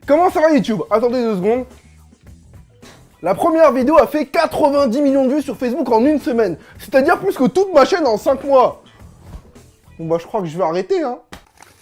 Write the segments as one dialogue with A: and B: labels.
A: Comment ça va YouTube? Attendez 2 secondes. La première vidéo a fait 90 millions de vues sur Facebook en une semaine. C'est-à-dire plus que toute ma chaîne en 5 mois. Bon bah je crois que je vais arrêter hein.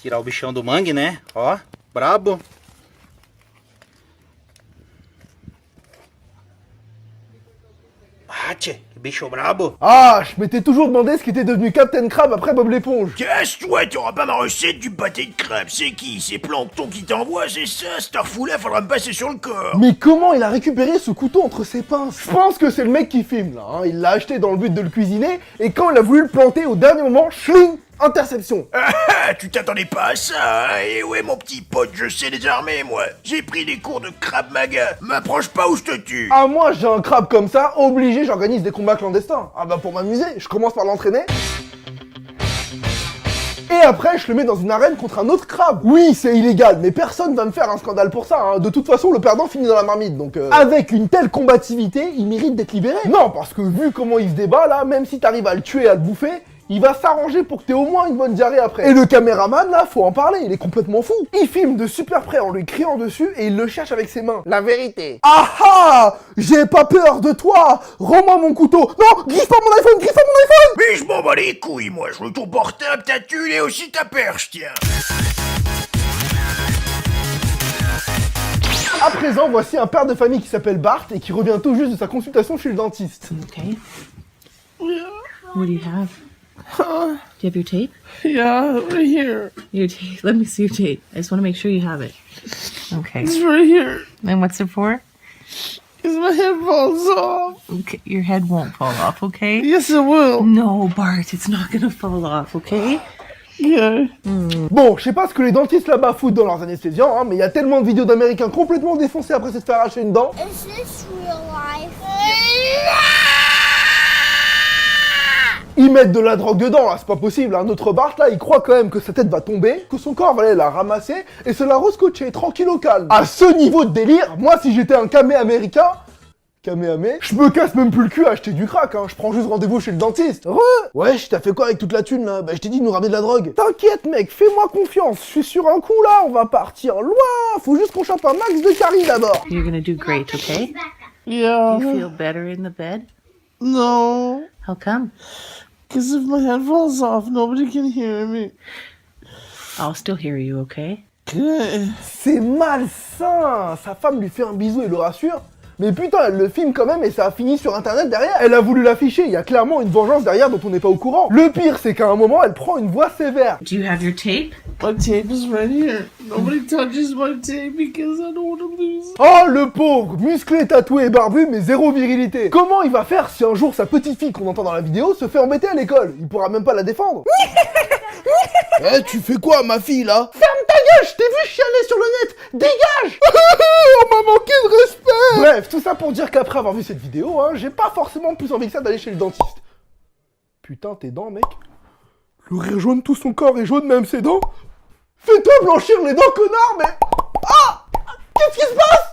B: Tirar o bichão do mangue, né? Ó, brabo. Ah, tchê, que bicho brabo.
A: Ah, je m'étais toujours demandé ce qu'était devenu Captain Crab après Bob l'éponge.
C: Qu'est-ce toi, t'auras pas ma recette du pâté de crabe? C'est qui? C'est Plankton qui t'envoie, c'est ça? Starfoulet, faudra me passer sur le corps.
A: Mais comment il a récupéré ce couteau entre ses pinces? Je pense que c'est le mec qui filme là, hein. Il l'a acheté dans le but de le cuisiner, et quand il a voulu le planter au dernier moment, schling, interception.
C: Ah, tu t'attendais pas à ça, hein? Et ouais, mon petit pote, je sais les armer, moi. J'ai pris des cours de crabe maga. M'approche pas ou je te tue.
A: Ah moi j'ai un crabe comme ça, obligé j'organise des combats clandestins. Ah bah pour m'amuser, je commence par l'entraîner. Et après je le mets dans une arène contre un autre crabe. Oui c'est illégal, mais personne va me faire un scandale pour ça, hein. De toute façon le perdant finit dans la marmite, donc avec une telle combativité, il mérite d'être libéré. Non, parce que vu comment il se débat là, même si t'arrives à le tuer et à le bouffer, il va s'arranger pour que t'aies au moins une bonne diarrhée après. Et le caméraman, là, faut en parler, il est complètement fou. Il filme de super près en lui criant dessus et il le cherche avec ses mains. La vérité. Ah ah! J'ai pas peur de toi! Rends-moi mon couteau! Non! Griffe pas mon iPhone! Griffe pas mon iPhone!
C: Mais je m'en bats les couilles, moi. Je veux ton portable, ta thune et aussi ta perche, tiens.
A: À présent, voici un père de famille qui s'appelle Bart et qui revient tout juste de sa consultation chez le dentiste.
D: Okay. What do you have? Do you have your tape?
E: Yeah, right here.
D: Your tape. Let me see your tape. I just want to make sure you have it. Okay.
E: It's right here.
D: And what's it for?
E: Because my head falls off.
D: Okay, your head won't fall off, okay?
E: Yes, it will.
D: No, Bart, it's not gonna fall off, okay?
E: Yeah.
A: Bon, je sais pas ce que les dentistes là-bas foutent dans leurs anesthésiants, hein, mais il y a tellement de vidéos d'Américains complètement défoncés après s'être fait arracher une dent.
F: Is this real life?
A: Ils mettent de la drogue dedans, là, c'est pas possible. Hein. Notre Bart, là, il croit quand même que sa tête va tomber, que son corps va aller la ramasser et se la rescotcher, tranquille au calme. À ce niveau de délire, moi, si j'étais un camé américain, je me casse même plus le cul à acheter du crack, hein. Je prends juste rendez-vous chez le dentiste. Wesh, t'as fait quoi avec toute la thune, là? Bah, je t'ai dit de nous ramener de la drogue. T'inquiète, mec, fais-moi confiance. Je suis sur un coup, là, on va partir loin. Faut juste qu'on chope un max de caries, d'abord.
D: You're gonna do great, okay?
E: Yeah.
D: You feel better in the bed?
E: No.
D: How come?
E: Because if my head falls off, nobody can hear me.
D: I'll still hear you, okay?
E: Good.
A: C'est malsain. Sa femme lui fait un bisou et le rassure. Mais putain, elle le filme quand même et ça a fini sur internet derrière. Elle a voulu l'afficher, il y a clairement une vengeance derrière dont on n'est pas au courant. Le pire, c'est qu'à un moment, elle prend une voix sévère.
D: Do you have your tape?
E: My tape is right here. Nobody touches my tape because I don't want to lose it.
A: Oh, le pauvre, musclé, tatoué et barbu, mais zéro virilité. Comment il va faire si un jour sa petite fille qu'on entend dans la vidéo se fait embêter à l'école? Il pourra même pas la défendre. Eh, tu fais quoi, ma fille, là? Ferme ta gueule, je t'ai vu chialer sur le net. Dégage. On m'a manqué de respect. Bref, tout ça pour dire qu'après avoir vu cette vidéo, hein, j'ai pas forcément plus envie que ça d'aller chez le dentiste. Putain, tes dents, mec. Le rire jaune, tout son corps est jaune, même ses dents. Fais-toi blanchir les dents, connard, mais... Ah! Qu'est-ce qui se passe?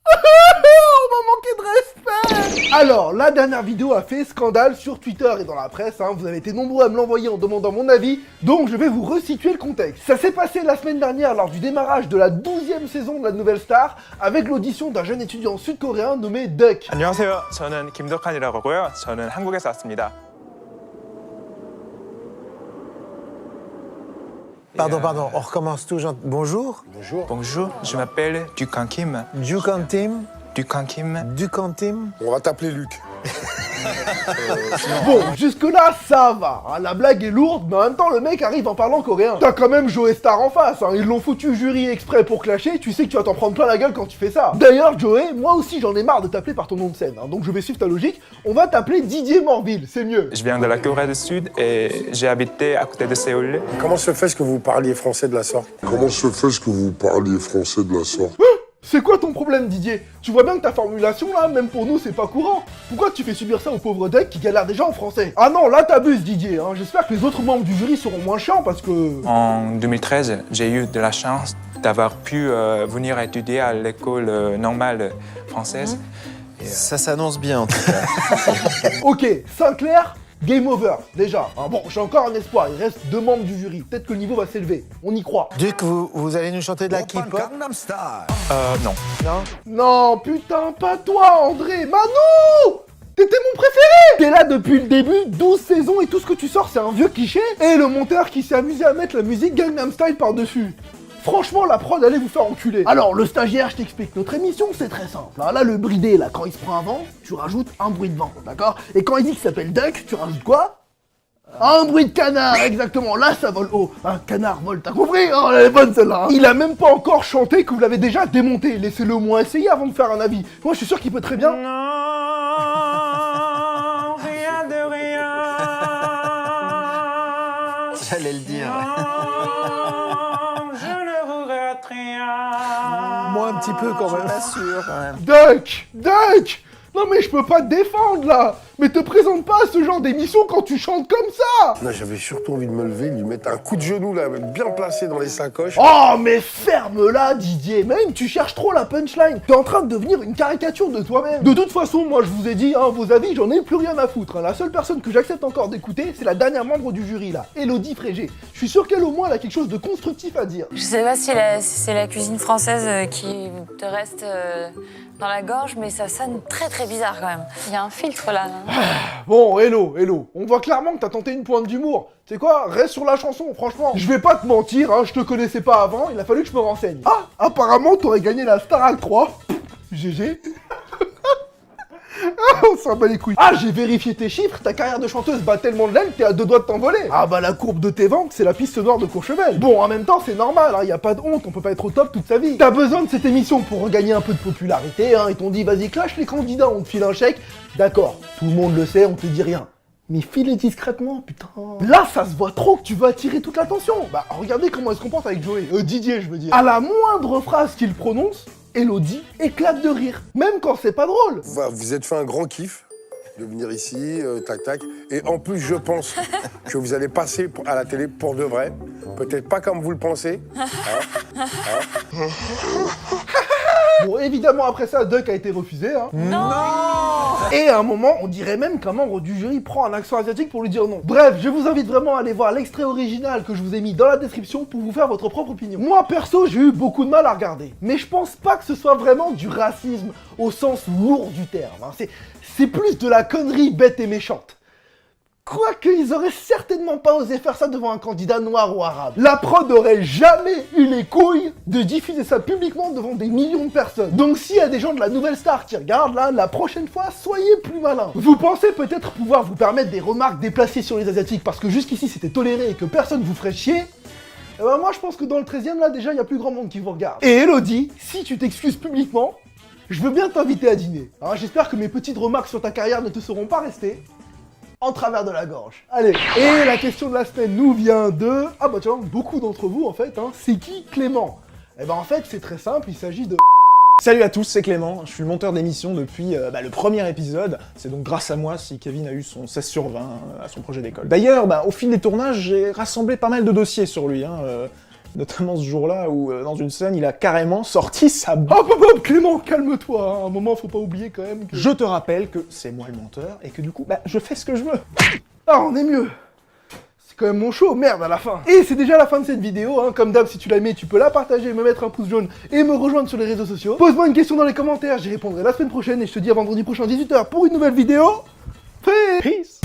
A: On m'a manqué de respect. Alors, la dernière vidéo a fait scandale sur Twitter et dans la presse, hein. Vous avez été nombreux à me l'envoyer en demandant mon avis, donc je vais vous resituer le contexte. Ça s'est passé la semaine dernière lors du démarrage de la 12e saison de la Nouvelle Star, avec l'audition d'un jeune étudiant sud-coréen nommé Duck.
G: 안녕하세요. 저는 김덕환이라고 하고요. 저는 한국에서 왔습니다.
H: Pardon, on recommence tout. Bonjour.
G: Bonjour, je m'appelle Dukan Kim.
H: Dukan Tim.
G: Dukan Kim.
H: Dukan Tim.
I: On va t'appeler Luc.
A: Bon, jusque-là, ça va. Hein. La blague est lourde, mais en même temps, le mec arrive en parlant coréen. T'as quand même Joey Star en face. Hein. Ils l'ont foutu jury exprès pour clasher. Tu sais que tu vas t'en prendre plein la gueule quand tu fais ça. D'ailleurs, Joey, moi aussi, j'en ai marre de t'appeler par ton nom de scène. Hein. Donc, je vais suivre ta logique. On va t'appeler Didier Morville. C'est mieux.
G: Je viens de la Corée du Sud et j'ai habité à côté de Séoul.
I: Comment se fait-ce que vous parliez français de la sorte?
J: Comment se fait-ce que vous parliez français de la sorte?
A: C'est quoi ton problème, Didier? Tu vois bien que ta formulation, là, même pour nous, c'est pas courant. Pourquoi tu fais subir ça au pauvre Duck qui galère déjà en français? Ah non, là, t'abuses, Didier. Hein. J'espère que les autres membres du jury seront moins chiants, parce que...
G: En 2013, j'ai eu de la chance d'avoir pu venir étudier à l'école normale française.
H: Ça s'annonce bien, en tout cas.
A: Ok, Sinclair, game over, déjà. Ah, bon, j'ai encore un espoir, il reste 2 membres du jury. Peut-être que le niveau va s'élever, on y croit.
H: Duc, vous allez nous chanter de la K-pop?
G: Non.
H: Non?
A: Non, putain, pas toi, André, Manu! T'étais mon préféré! T'es là depuis le début, 12 saisons et tout ce que tu sors c'est un vieux cliché. Et le monteur qui s'est amusé à mettre la musique Gangnam Style par-dessus. Franchement, la prod allait vous faire enculer. Alors, le stagiaire, je t'explique. Notre émission, c'est très simple. Là, le bridé, là, quand il se prend un vent, tu rajoutes un bruit de vent, d'accord? Et quand il dit qu'il s'appelle Duck, tu rajoutes quoi? Un bruit de canard, exactement. Là, ça vole haut. Un canard vole, t'as compris? Oh, elle est bonne celle-là. Hein. Il a même pas encore chanté que vous l'avez déjà démonté. Laissez-le au moins essayer avant de faire un avis. Moi, je suis sûr qu'il peut très bien.
H: J'allais le dire. Moi, un petit peu quand même. Pas sûr, quand même.
A: Duck! Non mais je peux pas te défendre là. Mais te présente pas à ce genre d'émission quand tu chantes comme ça.
I: Non, j'avais surtout envie de me lever, de lui mettre un coup de genou là, bien placé dans les sacoches.
A: Oh mais ferme-la Didier. Même tu cherches trop la punchline. T'es en train de devenir une caricature de toi-même. De toute façon, moi je vous ai dit, hein, vos avis, j'en ai plus rien à foutre. Hein. La seule personne que j'accepte encore d'écouter, c'est la dernière membre du jury là, Elodie Frégé. Je suis sûr qu'elle au moins elle a quelque chose de constructif à dire.
K: Je sais pas si c'est la cuisine française qui te reste dans la gorge, mais ça sonne très très bizarre quand même. Il y a un filtre là.
A: Bon, hello. On voit clairement que t'as tenté une pointe d'humour. Tu sais quoi, reste sur la chanson, franchement. Je vais pas te mentir, hein, je te connaissais pas avant, il a fallu que je me renseigne. Ah, apparemment t'aurais gagné la Starac 3. GG. On s'en bat les couilles. Ah, j'ai vérifié tes chiffres, ta carrière de chanteuse bat tellement de l'aile que t'es à 2 doigts de t'envoler. Ah bah la courbe de tes ventes, c'est la piste noire de Courchevel. Bon, en même temps, c'est normal, hein, y a pas de honte, on peut pas être au top toute sa vie. T'as besoin de cette émission pour regagner un peu de popularité, hein, ils t'ont dit vas-y clash les candidats, on te file un chèque. D'accord, tout le monde le sait, on te dit rien. Mais file discrètement, putain. Là, ça se voit trop que tu veux attirer toute l'attention. Bah, regardez comment elle se comporte avec Joey. Didier, je veux dire. À la moindre phrase qu'il prononce, Elodie éclate de rire. Même quand c'est pas drôle.
I: Vous êtes fait un grand kiff de venir ici, tac. Et en plus, je pense que vous allez passer à la télé pour de vrai. Peut-être pas comme vous le pensez.
A: Bon, évidemment, après ça, Duck a été refusé. Hein.
K: Non.
A: Et à un moment, on dirait même qu'un membre du jury prend un accent asiatique pour lui dire non. Bref, je vous invite vraiment à aller voir l'extrait original que je vous ai mis dans la description pour vous faire votre propre opinion. Moi, perso, j'ai eu beaucoup de mal à regarder. Mais je pense pas que ce soit vraiment du racisme au sens lourd du terme. Hein. C'est plus de la connerie bête et méchante. Quoique, ils auraient certainement pas osé faire ça devant un candidat noir ou arabe. La prod aurait jamais eu les couilles de diffuser ça publiquement devant des millions de personnes. Donc s'il y a des gens de la nouvelle star qui regardent là, la prochaine fois, soyez plus malins. Vous pensez peut-être pouvoir vous permettre des remarques déplacées sur les Asiatiques parce que jusqu'ici c'était toléré et que personne vous ferait chier. Eh ben moi je pense que dans le 13e là déjà il y a plus grand monde qui vous regarde. Et Elodie, si tu t'excuses publiquement, je veux bien t'inviter à dîner. Alors j'espère que mes petites remarques sur ta carrière ne te seront pas restées en travers de la gorge. Allez, et la question de la semaine nous vient de... Ah bah tiens, beaucoup d'entre vous en fait, hein. C'est qui Clément? Eh ben en fait c'est très simple, il s'agit de...
L: Salut à tous, c'est Clément, je suis le monteur d'émission depuis le premier épisode. C'est donc grâce à moi si Kevin a eu son 16 sur 20 à son projet d'école. D'ailleurs, au fil des tournages, j'ai rassemblé pas mal de dossiers sur lui, hein, notamment ce jour-là où, dans une scène, il a carrément sorti sa...
A: Hop, Clément, calme-toi, hein. À un moment, faut pas oublier quand même que...
L: Je te rappelle que c'est moi le monteur, et que du coup, je fais ce que je veux.
A: Ah, on est mieux. C'est quand même mon show, merde, à la fin. Et c'est déjà la fin de cette vidéo, hein. Comme d'hab, si tu l'as aimé, tu peux la partager, me mettre un pouce jaune et me rejoindre sur les réseaux sociaux. Pose-moi une question dans les commentaires, j'y répondrai la semaine prochaine, et je te dis à vendredi prochain 18h pour une nouvelle vidéo. Peace.